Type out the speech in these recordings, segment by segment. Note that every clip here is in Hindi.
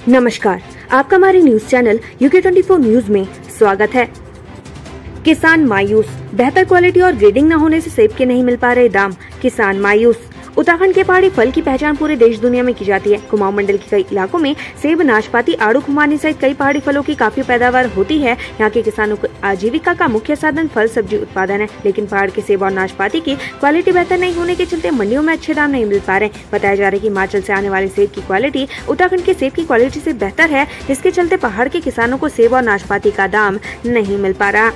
नमस्कार, आपका हमारे न्यूज चैनल UK24 न्यूज में स्वागत है। किसान मायूस, बेहतर क्वालिटी और ग्रेडिंग न होने से सेब के नहीं मिल पा रहे दाम, किसान मायूस। उत्तराखंड के पहाड़ी फल की पहचान पूरे देश दुनिया में की जाती है। कुमाऊं मंडल के कई इलाकों में सेब, नाशपाती, आड़ू, खुमानी सहित कई पहाड़ी फलों की काफी पैदावार होती है। यहाँ के किसानों को आजीविका का मुख्य साधन फल सब्जी उत्पादन है, लेकिन पहाड़ के सेब और नाशपाती की क्वालिटी बेहतर नहीं होने के चलते मंडियों में अच्छे दाम नहीं मिल पा रहे। बताया जा रहा है कि हिमाचल से आने वाले सेब की क्वालिटी उत्तराखंड के सेब की क्वालिटी से बेहतर है, जिसके चलते पहाड़ के किसानों को सेब और नाशपाती का दाम नहीं मिल पा रहा।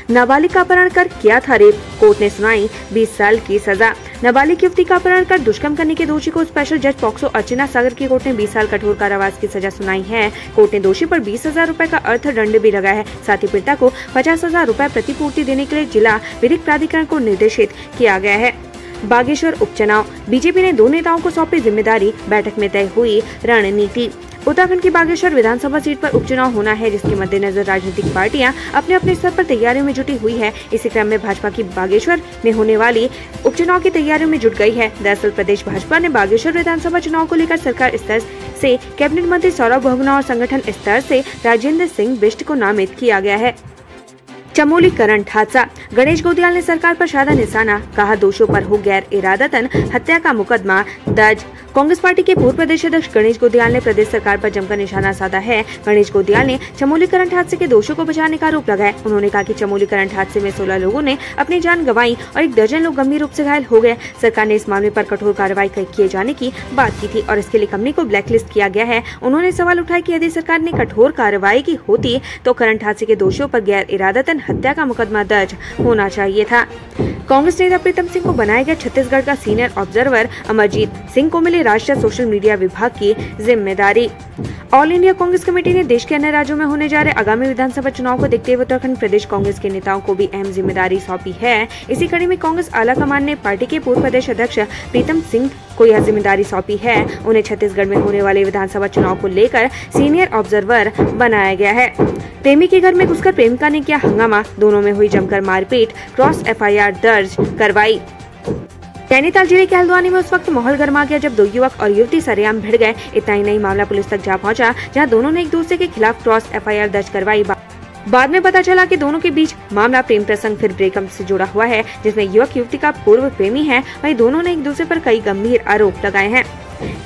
नाबालिग का अपहरण कर किया था रेप, कोर्ट ने सुनाई 20 साल की सजा। नाबालिग युवती का अपहरण कर दुष्कर्म करने के दोषी को स्पेशल जज पॉक्सो अर्चना सागर की कोर्ट ने 20 साल कठोर कारावास की सजा सुनाई है। कोर्ट ने दोषी पर 20,000 रूपए का अर्थदंड भी लगाया है। साथ ही पीड़िता को 50,000 रूपए प्रतिपूर्ति देने के लिए जिला विधिक प्राधिकरण को निर्देशित किया गया है। बागेश्वर उपचुनाव, बीजेपी ने 2 नेताओं को सौंपी जिम्मेदारी, बैठक में तय हुई रणनीति। उत्तराखंड की बागेश्वर विधानसभा सीट पर उपचुनाव होना है, जिसके मद्देनजर राजनीतिक पार्टियां अपने अपने स्तर पर तैयारियों में जुटी हुई है। इसी क्रम में भाजपा की बागेश्वर में होने वाली उपचुनाव की तैयारियों में जुट गई है। दरअसल प्रदेश भाजपा ने बागेश्वर विधानसभा चुनाव को लेकर सरकार स्तर से कैबिनेट मंत्री सौरभ भगना और संगठन स्तर से राजेंद्र सिंह बिष्ट को नामित किया गया है। चमोली करंट हादसा, गणेश गोदियाल ने सरकार पर साधा निशाना, कहा दोषियों पर हो गैर इरादतन हत्या का मुकदमा दर्ज। कांग्रेस पार्टी के पूर्व प्रदेश अध्यक्ष गणेश गोदियाल ने प्रदेश सरकार पर जमकर निशाना साधा है। गणेश गोदियाल ने चमोली करंट हादसे के दोषियों को बचाने का आरोप लगाया। उन्होंने कहा कि चमोली करंट हादसे में 16 लोगों ने अपनी जान गंवाई और 1 दर्जन लोग गंभीर रूप से घायल हो गए। सरकार ने इस मामले पर कठोर कार्रवाई किए जाने की बात की थी और इसके लिए कंपनी को ब्लैकलिस्ट किया गया है। उन्होंने सवाल उठाया कि यदि सरकार ने कठोर कार्रवाई की होती तो करंट हादसे के दोषियों पर गैर इरादतन हत्या का मुकदमा दर्ज होना चाहिए था। कांग्रेस नेता प्रीतम सिंह को बनाया गया छत्तीसगढ़ का सीनियर ऑब्जर्वर, अमरजीत सिंह को मिली राष्ट्रीय सोशल मीडिया विभाग की जिम्मेदारी। ऑल इंडिया कांग्रेस कमेटी ने देश के अन्य राज्यों में होने जा रहे आगामी विधानसभा चुनाव को देखते हुए उत्तराखंड प्रदेश कांग्रेस के नेताओं को भी अहम जिम्मेदारी सौंपी है। इसी कड़ी में कांग्रेस आला कमान ने पार्टी के पूर्व प्रदेश अध्यक्ष प्रीतम सिंह को यह जिम्मेदारी सौंपी है। उन्हें छत्तीसगढ़ में होने वाले विधानसभा चुनाव को लेकर सीनियर ऑब्जर्वर बनाया गया है। प्रेमी के घर में घुसकर प्रेमिका ने किया हंगामा, दोनों में हुई जमकर मारपीट, क्रॉस FIR दर्ज करवाई। नैनीताल जिले के हल्द्वानी में उस वक्त माहौल गर्मा गया जब 2 युवक और युवती सरेआम भिड़ गए। इतना ही नहीं, मामला पुलिस तक जा पहुंचा, जहां दोनों ने एक दूसरे के खिलाफ क्रॉस FIR दर्ज करवाई। बाद में पता चला कि दोनों के बीच मामला प्रेम प्रसंग फिर ब्रेकअप से जुड़ा हुआ है, जिसमें युवक युवती का पूर्व प्रेमी है। वहीं दोनों ने एक दूसरे पर कई गंभीर आरोप लगाए हैं।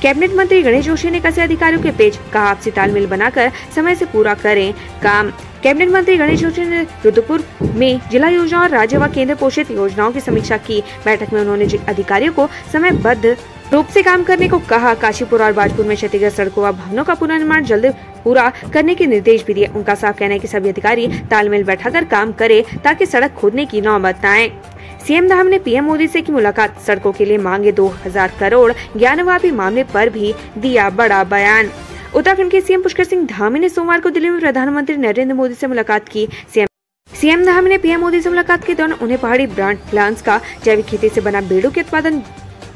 कैबिनेट मंत्री गणेश जोशी ने कसे अधिकारियों के पेच, कहा आपसी तालमेल बनाकर समय से पूरा करें काम। कैबिनेट मंत्री गणेश जोशी ने रुद्रपुर में जिला योजना और राज्य व केंद्र पोषित योजनाओं की समीक्षा की। बैठक में उन्होंने अधिकारियों को समयबद्ध रूप से काम करने को कहा। काशीपुर और बाजपुर में क्षतिग्रस्त सड़कों व भवनों का पुनर्निर्माण जल्द पूरा करने के निर्देश भी दिए। उनका साफ कहना है कि सभी अधिकारी तालमेल बैठाकर काम करें ताकि सड़क खोदने की नौबत न आए। सीएम धाम ने PM मोदी से की मुलाकात, सड़कों के लिए मांगे 2000 करोड़, ज्ञानवापी मामले पर भी दिया बड़ा बयान। उत्तराखंड के सीएम पुष्कर सिंह धामी ने सोमवार को दिल्ली में प्रधानमंत्री नरेंद्र मोदी से मुलाकात की। सीएम धामी ने PM मोदी से मुलाकात के दौरान उन्हें पहाड़ी ब्रांड प्लांट्स का जैविक खेती से बना बेड़ों के उत्पादन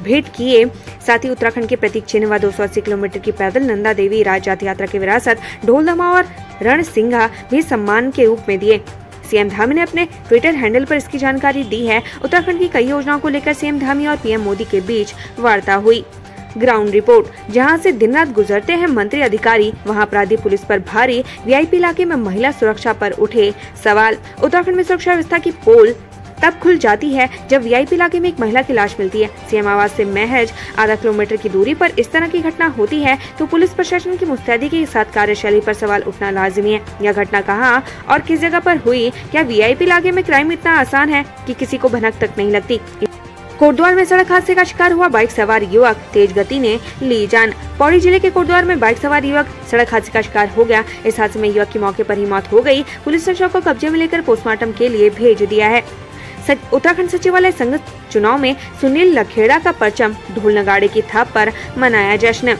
भेंट किए। साथ ही उत्तराखंड के प्रतीक चिन्ह व 280 किलोमीटर की पैदल नंदा देवी राजजात यात्रा की विरासत ढोल धमा और रणसिंघा भी सम्मान के रूप में दिए। सीएम धामी ने अपने ट्विटर हैंडल पर इसकी जानकारी दी है। उत्तराखंड की कई योजनाओं को लेकर सीएम धामी और PM मोदी के बीच वार्ता हुई। ग्राउंड रिपोर्ट, जहां से दिन रात गुजरते हैं मंत्री अधिकारी, वहां अपराधी पुलिस पर भारी। VIP इलाके में महिला सुरक्षा पर उठे सवाल। उत्तराखंड में सुरक्षा व्यवस्था की पोल तब खुल जाती है जब VIP इलाके में एक महिला की लाश मिलती है। सीएम आवास से महज आधा किलोमीटर की दूरी पर इस तरह की घटना होती है तो पुलिस प्रशासन की मुस्तैदी के साथ कार्यशैली पर सवाल उठना लाजिमी है। यह घटना कहाँ और किस जगह पर हुई? क्या VIP इलाके में क्राइम इतना आसान है कि किसी को भनक तक नहीं लगती? कोटद्वार में सड़क हादसे का शिकार हुआ बाइक सवार युवक, तेज गति ने ली जान। पौड़ी जिले के कोटद्वार में बाइक सवार युवक सड़क हादसे का शिकार हो गया। इस हादसे में युवक की मौके पर ही मौत हो गई। पुलिस ने शव को कब्जे में लेकर पोस्टमार्टम के लिए भेज दिया है। उत्तराखंड सचिवालय संघ चुनाव में सुनील लखेड़ा का परचम, ढोल नगाड़े की थाप पर मनाया जश्न।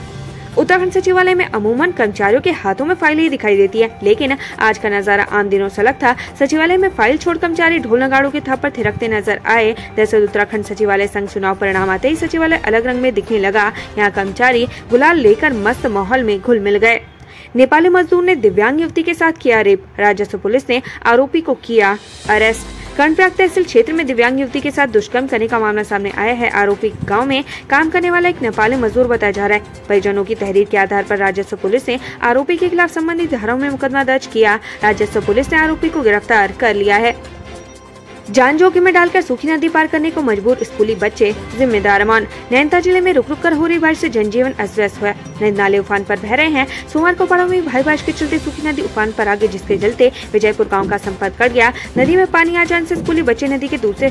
उत्तराखंड सचिवालय में अमूमन कर्मचारियों के हाथों में फाइलें दिखाई देती है, लेकिन आज का नजारा आम दिनों से अलग था। सचिवालय में फाइल छोड़ कर्मचारी ढोल नगाड़ों के थाप पर थिरकते नजर आए। दरअसल उत्तराखंड सचिवालय संघ चुनाव परिणाम आते ही सचिवालय अलग रंग में दिखने लगा। यहाँ कर्मचारी गुलाल लेकर मस्त माहौल में घुल मिल गए। नेपाली मजदूर ने दिव्यांग युवती के साथ किया रेप, राजस्व पुलिस ने आरोपी को किया अरेस्ट। कर्णप्रयाग तहसील क्षेत्र में दिव्यांग युवती के साथ दुष्कर्म करने का मामला सामने आया है। आरोपी गांव में काम करने वाला एक नेपाली मजदूर बताया जा रहा है। परिजनों की तहरीर के आधार पर राजस्व पुलिस ने आरोपी के खिलाफ संबंधित धाराओं में मुकदमा दर्ज किया। राजस्व पुलिस ने आरोपी को गिरफ्तार कर लिया है। जान जोखिम में डालकर सूखी नदी पार करने को मजबूर स्कूली बच्चे, जिम्मेदार अमान। नैनीताल जिले में रुक रुक कर हो रही बारिश से जनजीवन अस्त व्यस्त हुआ। नदी नाले उफान पर बह रहे हैं। सोमवार को पड़ाव में भारी बारिश के चलते सूखी नदी उफान पर आ गई, जिसके चलते विजयपुर गांव का संपर्क कट गया। नदी में पानी आ जाने से स्कूली बच्चे नदी के दूसरे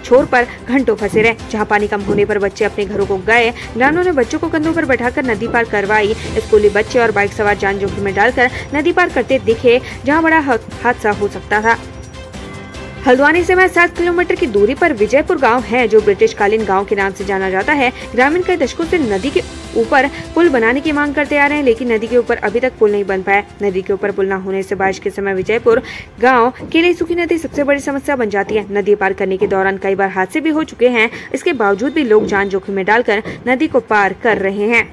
छोर पर घंटों फंसे रहे। जहां पानी कम होने पर बच्चे अपने घरों को गए। ग्रामीणों ने बच्चों को कंधों पर बैठाकर नदी पार करवाई। स्कूली बच्चे और बाइक सवार जान जोखिम में डालकर नदी पार करते दिखे, जहां बड़ा हादसा हो सकता था। हल्द्वानी से 7 किलोमीटर की दूरी पर विजयपुर गांव है, जो ब्रिटिश कालीन गांव के नाम से जाना जाता है। ग्रामीण कई दशकों से नदी के ऊपर पुल बनाने की मांग करते आ रहे हैं, लेकिन नदी के ऊपर अभी तक पुल नहीं बन पाया। नदी के ऊपर पुल न होने से बारिश के समय विजयपुर गांव के लिए सूखी नदी सबसे बड़ी समस्या बन जाती है। नदी पार करने के दौरान कई बार हादसे भी हो चुके हैं। इसके बावजूद भी लोग जान जोखिम में डालकर नदी को पार कर रहे हैं।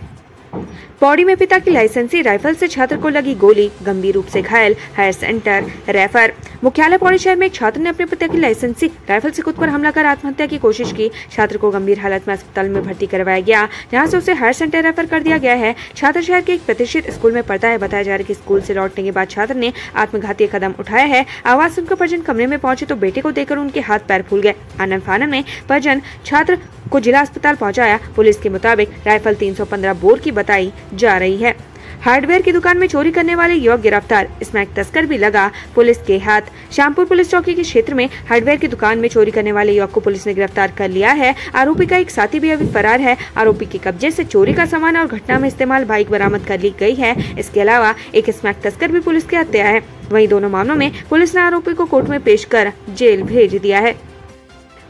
पौड़ी में पिता की लाइसेंसी राइफल से छात्र को लगी गोली, गंभीर रूप से घायल, हायर सेंटर रेफर। मुख्यालय पौड़ी शहर में एक छात्र ने अपने पिता की लाइसेंसी राइफल से खुद पर हमला कर आत्महत्या की कोशिश की। छात्र को गंभीर हालत में अस्पताल में भर्ती करवाया गया, जहां से उसे हायर सेंटर रेफर कर दिया गया है। छात्र शहर के एक प्रतिष्ठित स्कूल में पढ़ता है। बताया जा रहा है कि स्कूल से लौटने के बाद छात्र ने आत्मघाती कदम उठाया है। आवाज सुनकर परिजन कमरे में पहुंचे तो बेटे को देखकर उनके हाथ पैर फूल गए। आनंद फानन में परिजन छात्र को जिला अस्पताल पहुंचाया। पुलिस के मुताबिक राइफल 315 बोर की बताई जा रही है। हार्डवेयर की दुकान में चोरी करने वाले युवक गिरफ्तार, इसमें एक तस्कर भी लगा पुलिस के हाथ। श्यामपुर पुलिस चौकी के क्षेत्र में हार्डवेयर की दुकान में चोरी करने वाले युवक को पुलिस ने गिरफ्तार कर लिया है। आरोपी का एक साथी भी अभी फरार है। आरोपी के कब्जे से चोरी का सामान और घटना में इस्तेमाल बाइक बरामद कर ली गई है। इसके अलावा एक स्मैक तस्कर भी पुलिस के हत्या है। वहीं दोनों मामलों में पुलिस ने आरोपी को कोर्ट में पेश कर जेल भेज दिया है।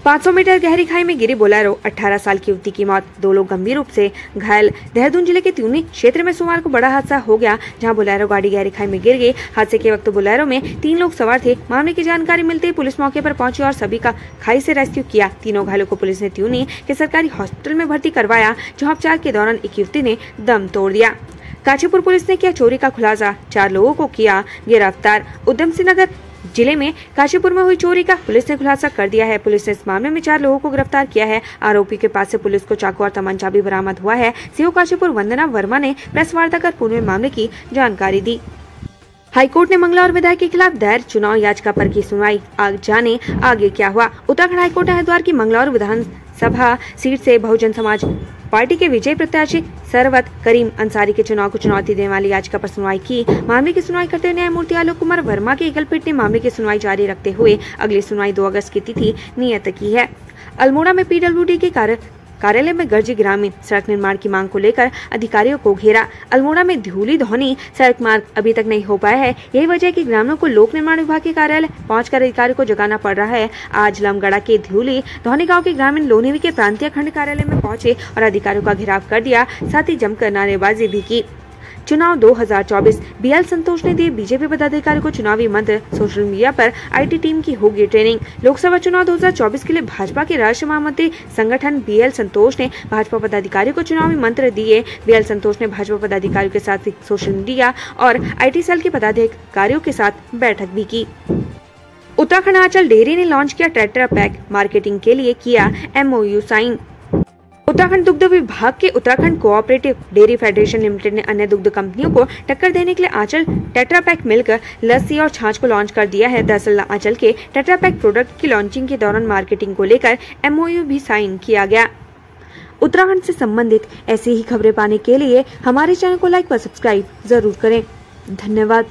500 मीटर गहरी खाई में गिरी बोलेरो, 18 साल की युवती की मौत, 2 लोग गंभीर रूप से घायल। देहरादून जिले के त्यूनी क्षेत्र में सोमवार को बड़ा हादसा हो गया, जहां बोलेरो गाड़ी गहरी खाई में गिर गई। हादसे के वक्त बोलेरो में 3 लोग सवार थे। मामले की जानकारी मिलते ही पुलिस मौके पर पहुंची और सभी का खाई से रेस्क्यू किया। तीनों घायलों को पुलिस ने त्यूनी के सरकारी हॉस्पिटल में भर्ती करवाया, जहाँ उपचार के दौरान एक युवती ने दम तोड़ दिया। काशीपुर पुलिस ने किया चोरी का खुलासा, 4 लोगों को किया गिरफ्तार। उधम सिंह नगर जिले में काशीपुर में हुई चोरी का पुलिस ने खुलासा कर दिया है। पुलिस ने इस मामले में 4 लोगों को गिरफ्तार किया है। आरोपी के पास से पुलिस को चाकू और तमंचा भी बरामद हुआ है। सीओ काशीपुर वंदना वर्मा ने प्रेस वार्ता कर पूरे मामले की जानकारी दी। हाईकोर्ट ने मंगला और विधायक के खिलाफ दायर चुनाव याचिका पर की सुनवाई। जाने आगे क्या हुआ। उत्तराखंड हाईकोर्ट ने हरिद्वार की मंगला और विधानसभा सीट से बहुजन समाज पार्टी के विजयी प्रत्याशी सरवत करीम अंसारी के चुनाव को चुनौती देने वाली याचिका पर सुनवाई की। मामले की सुनवाई करते हुए न्यायमूर्ति आलोक कुमार वर्मा की एकलपीठ ने मामले की सुनवाई जारी रखते हुए अगली सुनवाई 2 अगस्त की तिथि नियत की है। अल्मोड़ा में पीडब्ल्यूडी के कार्यालय में गर्जी ग्रामीण, सड़क निर्माण की मांग को लेकर अधिकारियों को घेरा। अल्मोड़ा में धूली धौनी सड़क मार्ग अभी तक नहीं हो पाया है। यही वजह है कि ग्रामीणों को लोक निर्माण विभाग के कार्यालय पहुंचकर अधिकारियों को जगाना पड़ रहा है। आज लमगड़ा के धूली धौनी गांव के ग्रामीण लोनीवी के प्रांतीय खंड कार्यालय में पहुंचे और अधिकारियों का घेराव कर दिया, साथ ही जमकर नारेबाजी भी की। चुनाव 2024 बीएल संतोष ने दिए बीजेपी पदाधिकारियों को चुनावी मंत्र। सोशल मीडिया पर आईटी टीम की होगी ट्रेनिंग। लोकसभा चुनाव 2024 के लिए भाजपा के राष्ट्रीय महामंत्री संगठन बीएल संतोष ने भाजपा पदाधिकारियों को चुनावी मंत्र दिए। बीएल संतोष ने भाजपा पदाधिकारियों के साथ सोशल मीडिया और आईटी सेल के पदाधिकारियों के साथ बैठक भी की। उत्तराखंड आंचल डेयरी ने लॉन्च किया टेट्रा पैक, मार्केटिंग के लिए किया MOU साइन। उत्तराखंड दुग्ध विभाग के Uttarakhand cooperative dairy federation limited ने अन्य दुग्ध कंपनियों को टक्कर देने के लिए आंचल टेट्रा पैक मिल्क, लस्सी और छाछ को लॉन्च कर दिया है। दरअसल आंचल के टेट्रा पैक प्रोडक्ट की लॉन्चिंग के दौरान मार्केटिंग को लेकर MOU भी साइन किया गया। उत्तराखंड से संबंधित ऐसी ही खबरें पाने के लिए हमारे चैनल को लाइक व सब्सक्राइब जरूर करें। धन्यवाद।